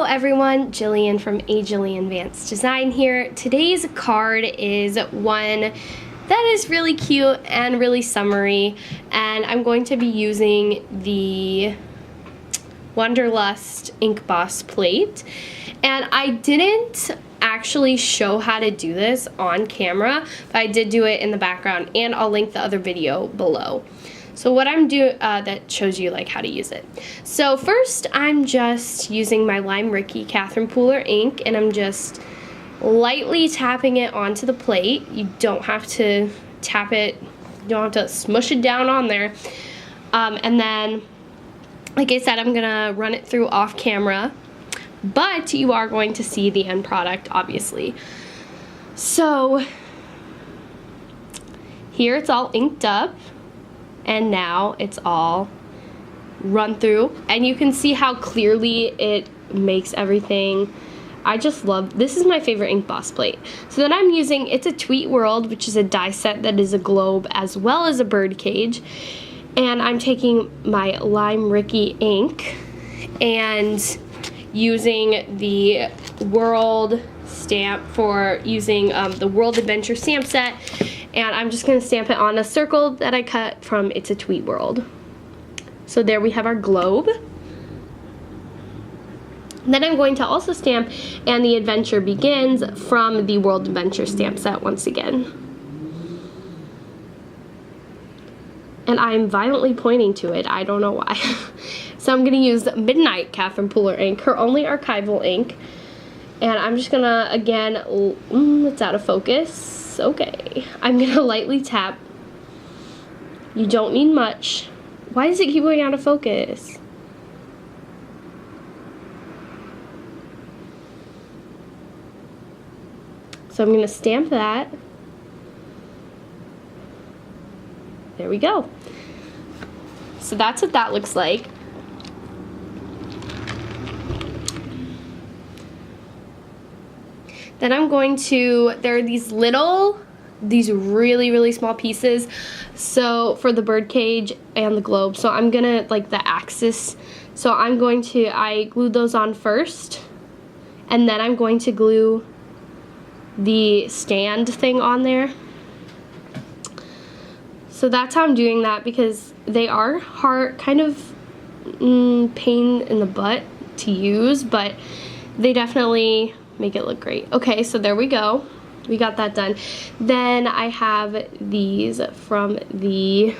Hello everyone, Jillian from Jillian Vance Design here. Today's card is one that is really cute and really summery, and I'm going to be using the Wanderlust INKboss plate. And I didn't actually show how to do this on camera, but I did do it in the background, and I'll link the other video below. So what I'm doing, that shows you like how to use it. So first I'm just using my Lime Rickey CP ink, and I'm just lightly tapping it onto the plate. You don't have to tap it, you don't have to smush it down on there. And then, like I said, I'm gonna run it through off camera, but you are going to see the end product, obviously. So here it's all inked up, and now it's all run through, and you can see how clearly it makes everything. I just love, this is my favorite INKboss plate. So then I'm using, it's a Tweet World, which is a die set that is a globe as well as a bird cage. And I'm taking my Lime Rickey ink and using the World stamp for using the World Adventure stamp set. And I'm just going to stamp it on a circle that I cut from It's a Tweet World. So there we have our globe. Then I'm going to also stamp And the Adventure Begins from the World Adventure stamp set once again. And I'm violently pointing to it, I don't know why. So I'm going to use Midnight CP ink, her only archival ink. And I'm just going to, again, it's out of focus. Okay, I'm gonna lightly tap. You don't need much. Why does it keep going out of focus? So I'm gonna stamp that. There we go. So that's what that looks like. Then I'm going to, there are these really small pieces, so for the bird cage and the globe. So I'm gonna, like the axis, so I'm going to, I glued those on first, and then I'm going to glue the stand thing on there. So that's how I'm doing that, because they are hard, kind of pain in the butt to use, but they definitely make it look great. Okay, so there we go. We got that done. Then I have these from the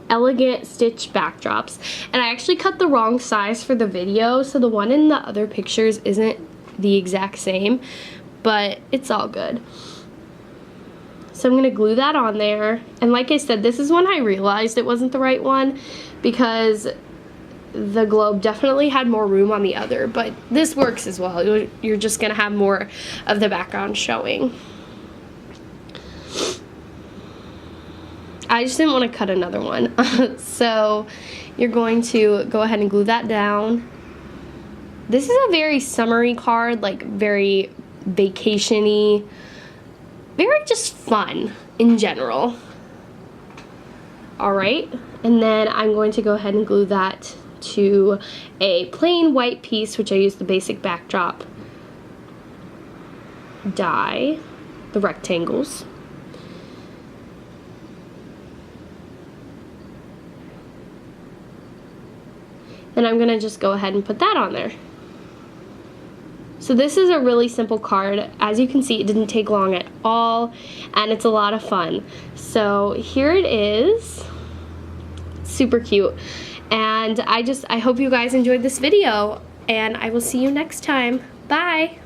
Elegant Stitch backdrops, and I actually cut the wrong size for the video, so the one in the other pictures isn't the exact same, but it's all good. So I'm gonna glue that on there, and like I said, this is when I realized it wasn't the right one, because the globe definitely had more room on the other, but this works as well. You're just gonna have more of the background showing. I just didn't want to cut another one. So you're going to go ahead and glue that down. This is a very summery card, like very vacation-y, very just fun in general. Alright, and then I'm going to go ahead and glue that to a plain white piece, which I used the basic backdrop die, the rectangles. Then I'm gonna just go ahead and put that on there. So this is a really simple card. As you can see, it didn't take long at all, and it's a lot of fun. So here it is. Super cute. And I hope you guys enjoyed this video, and I will see you next time. Bye!